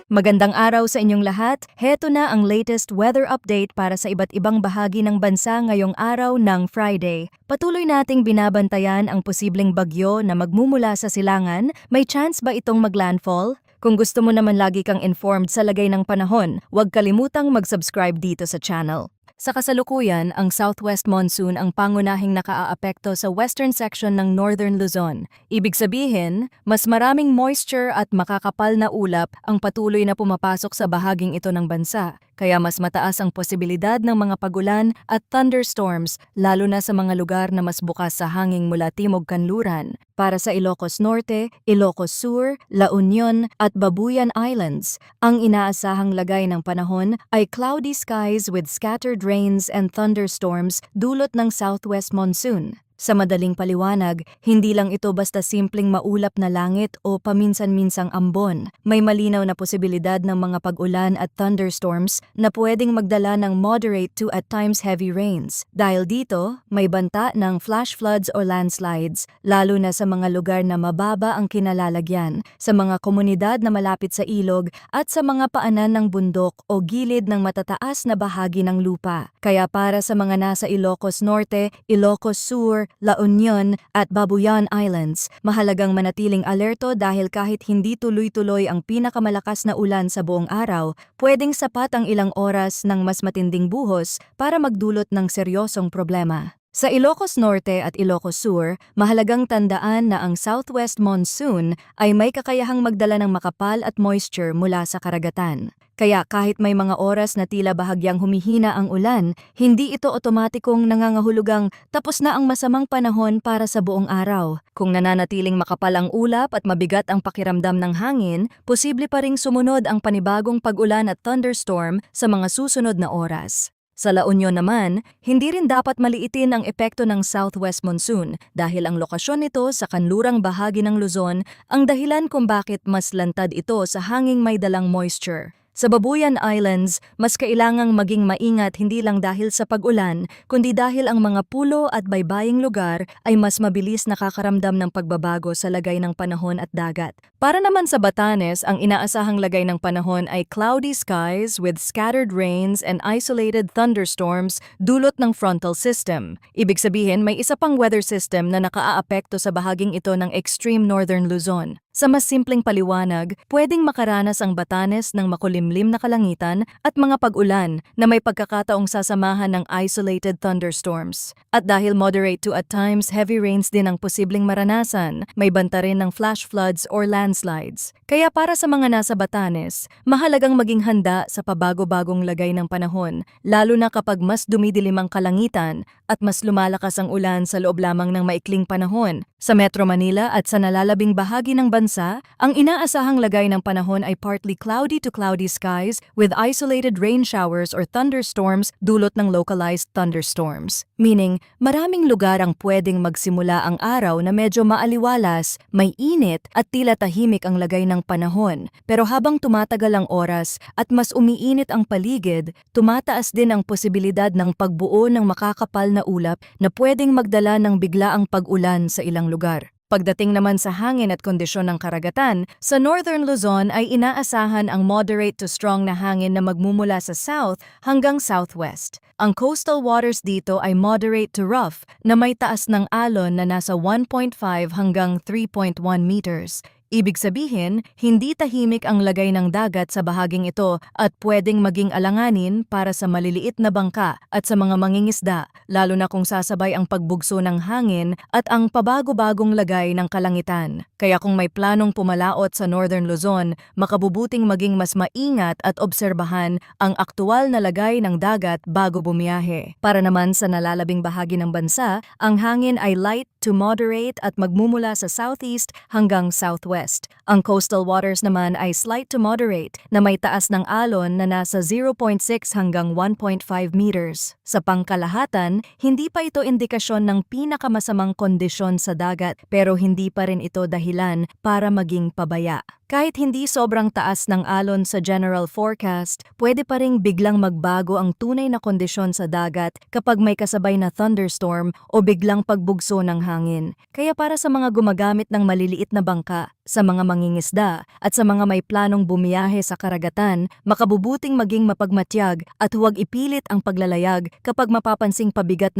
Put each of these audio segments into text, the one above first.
Magandang araw sa inyong lahat. Heto na ang latest weather update para sa iba't ibang bahagi ng bansa ngayong araw ng Friday. Patuloy nating binabantayan ang posibleng bagyo na magmumula sa silangan. May chance ba itong maglandfall? Kung gusto mo naman lagi kang informed sa lagay ng panahon, huwag kalimutang mag-subscribe dito sa channel. Sa kasalukuyan, ang southwest monsoon ang pangunahing nakaaapekto sa western section ng northern Luzon. Ibig sabihin, mas maraming moisture at makakapal na ulap ang patuloy na pumapasok sa bahaging ito ng bansa. Kaya mas mataas ang posibilidad ng mga pagulan at thunderstorms, lalo na sa mga lugar na mas bukas sa hangin mula timog kanluran. Para sa Ilocos Norte, Ilocos Sur, La Union at Babuyan Islands, ang inaasahang lagay ng panahon ay cloudy skies with scattered rains and thunderstorms dulot ng southwest monsoon. Sa madaling paliwanag, hindi lang ito basta simpleng maulap na langit o paminsan-minsang ambon. May malinaw na posibilidad ng mga pag-ulan at thunderstorms na pwedeng magdala ng moderate to at times heavy rains. Dahil dito, may banta ng flash floods o landslides, lalo na sa mga lugar na mababa ang kinalalagyan, sa mga komunidad na malapit sa ilog at sa mga paanan ng bundok o gilid ng matataas na bahagi ng lupa. Kaya para sa mga nasa Ilocos Norte, Ilocos Sur, La Union at Babuyan Islands, mahalagang manatiling alerto dahil kahit hindi tuloy-tuloy ang pinakamalakas na ulan sa buong araw, pwedeng sapat ang ilang oras ng mas matinding buhos para magdulot ng seryosong problema. Sa Ilocos Norte at Ilocos Sur, mahalagang tandaan na ang southwest monsoon ay may kakayahang magdala ng makapal at moisture mula sa karagatan. Kaya kahit may mga oras na tila bahagyang humihina ang ulan, hindi ito otomatikong nangangahulugang tapos na ang masamang panahon para sa buong araw. Kung nananatiling makapal ang ulap at mabigat ang pakiramdam ng hangin, posible pa ring sumunod ang panibagong pag-ulan at thunderstorm sa mga susunod na oras. Sa La Union naman, hindi rin dapat maliitin ang epekto ng southwest monsoon dahil ang lokasyon nito sa kanlurang bahagi ng Luzon ang dahilan kung bakit mas lantad ito sa hanging may dalang moisture. Sa Babuyan Islands, mas kailangang maging maingat hindi lang dahil sa pag-ulan, kundi dahil ang mga pulo at baybaying lugar ay mas mabilis nakakaramdam ng pagbabago sa lagay ng panahon at dagat. Para naman sa Batanes, ang inaasahang lagay ng panahon ay cloudy skies with scattered rains and isolated thunderstorms dulot ng frontal system. Ibig sabihin, may isa pang weather system na nakaaapekto sa bahaging ito ng extreme northern Luzon. Sa mas simpleng paliwanag, pwedeng makaranas ang Batanes ng makulimlim na kalangitan at mga pag-ulan na may pagkakataong sasamahan ng isolated thunderstorms. At dahil moderate to at times heavy rains din ang posibleng maranasan, may banta rin ng flash floods or landslides. Kaya para sa mga nasa Batanes, mahalagang maging handa sa pabago-bagong lagay ng panahon, lalo na kapag mas dumidilim ang kalangitan at mas lumalakas ang ulan sa loob lamang ng maikling panahon. Sa Metro Manila at sa nalalabing bahagi ng bansa, ang inaasahang lagay ng panahon ay partly cloudy to cloudy skies with isolated rain showers or thunderstorms dulot ng localized thunderstorms. Meaning, maraming lugar ang pwedeng magsimula ang araw na medyo maaliwalas, may init at tila tahimik ang lagay ng panahon. Pero habang tumatagal ang oras at mas umiinit ang paligid, tumataas din ang posibilidad ng pagbuo ng makakapal na ulap na pwedeng magdala ng biglaang pag-ulan sa ilang lugar. Pagdating naman sa hangin at kondisyon ng karagatan, sa Northern Luzon ay inaasahan ang moderate to strong na hangin na magmumula sa south hanggang southwest. Ang coastal waters dito ay moderate to rough na may taas ng alon na nasa 1.5 hanggang 3.1 meters. Ibig sabihin, hindi tahimik ang lagay ng dagat sa bahaging ito at pwedeng maging alanganin para sa maliliit na bangka at sa mga mangingisda, lalo na kung sasabay ang pagbugso ng hangin at ang pabago-bagong lagay ng kalangitan. Kaya kung may planong pumalaot sa Northern Luzon, makabubuting maging mas maingat at obserbahan ang aktual na lagay ng dagat bago bumiyahe. Para naman sa nalalabing bahagi ng bansa, ang hangin ay light to moderate at magmumula sa southeast hanggang southwest. Ang coastal waters naman ay slight to moderate na may taas ng alon na nasa 0.6 hanggang 1.5 meters. Sa pangkalahatan, hindi pa ito indikasyon ng pinakamasamang kondisyon sa dagat pero hindi pa rin ito dahilan para maging pabaya. Kahit hindi sobrang taas ng alon sa general forecast, pwede pa ring biglang magbago ang tunay na kondisyon sa dagat kapag may kasabay na thunderstorm o biglang pagbugso ng hangin. Kaya para sa mga gumagamit ng maliliit na bangka, Sa mga mangingisda at sa mga may planong bumiyahe sa karagatan, makabubuting maging mapagmatyag at huwag ipilit ang paglalayag kapag mapapansing pabigat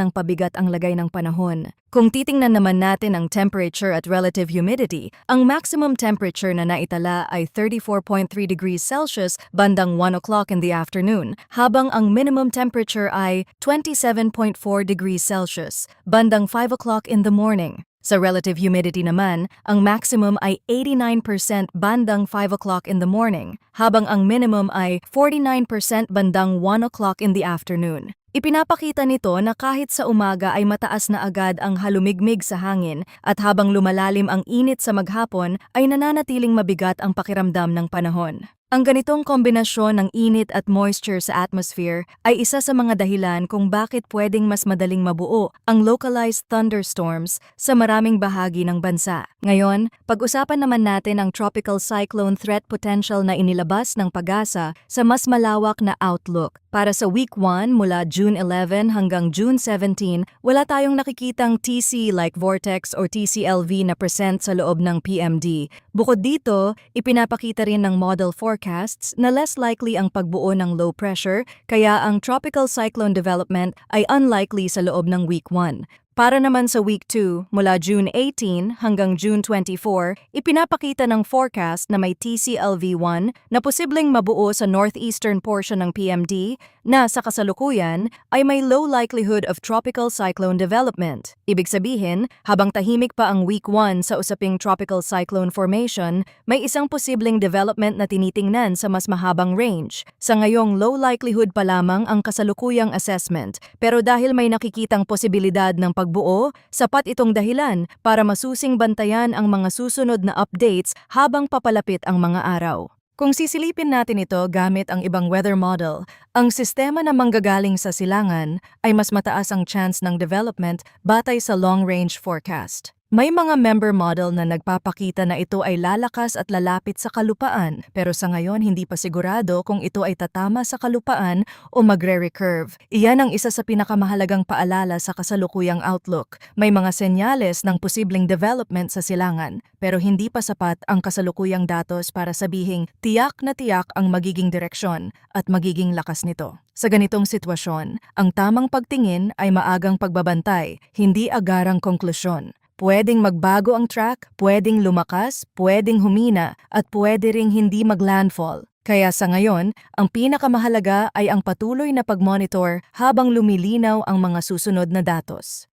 ang lagay ng panahon. Kung titingnan naman natin ang temperature at relative humidity, ang maximum temperature na naitala ay 34.3 degrees Celsius bandang 1 o'clock in the afternoon, habang ang minimum temperature ay 27.4 degrees Celsius bandang 5 o'clock in the morning. Sa relative humidity naman, ang maximum ay 89% bandang 5 o'clock in the morning, habang ang minimum ay 49% bandang 1 o'clock in the afternoon. Ipinapakita nito na kahit sa umaga ay mataas na agad ang halumigmig sa hangin at habang lumalalim ang init sa maghapon ay nananatiling mabigat ang pakiramdam ng panahon. Ang ganitong kombinasyon ng init at moisture sa atmosphere ay isa sa mga dahilan kung bakit pwedeng mas madaling mabuo ang localized thunderstorms sa maraming bahagi ng bansa. Ngayon, pag-usapan naman natin ang tropical cyclone threat potential na inilabas ng PAGASA sa mas malawak na outlook. Para sa Week 1 mula June 11 hanggang June 17, wala tayong nakikitang TC-like vortex or TCLV na present sa loob ng PMD. Bukod dito, ipinapakita rin ng model forecasts na less likely ang pagbuo ng low pressure, kaya ang tropical cyclone development ay unlikely sa loob ng Week 1. Para naman sa Week 2, mula June 18 hanggang June 24, ipinapakita ng forecast na may TCLV1 na posibleng mabuo sa northeastern portion ng PMD na sa kasalukuyan ay may low likelihood of tropical cyclone development. Ibig sabihin, habang tahimik pa ang Week 1 sa usaping tropical cyclone formation, may isang posibleng development na tinitingnan sa mas mahabang range. Sa ngayong low likelihood pa lamang ang kasalukuyang assessment, pero dahil may nakikitang posibilidad ng pagbuo, sapat itong dahilan para masusing bantayan ang mga susunod na updates habang papalapit ang mga araw. Kung sisilipin natin ito gamit ang ibang weather model, ang sistema na manggagaling sa silangan ay mas mataas ang chance ng development batay sa long-range forecast. May mga member model na nagpapakita na ito ay lalakas at lalapit sa kalupaan, pero sa ngayon hindi pa sigurado kung ito ay tatama sa kalupaan o magre-recurve. Iyan ang isa sa pinakamahalagang paalala sa kasalukuyang outlook. May mga senyales ng posibleng development sa silangan, pero hindi pa sapat ang kasalukuyang datos para sabihing tiyak na tiyak ang magiging direksyon at magiging lakas nito. Sa ganitong sitwasyon, ang tamang pagtingin ay maagang pagbabantay, hindi agarang konklusyon. Pwedeng magbago ang track, pwedeng lumakas, pwedeng humina, at pwede ring hindi maglandfall. Kaya sa ngayon, ang pinakamahalaga ay ang patuloy na pagmonitor habang lumilinaw ang mga susunod na datos.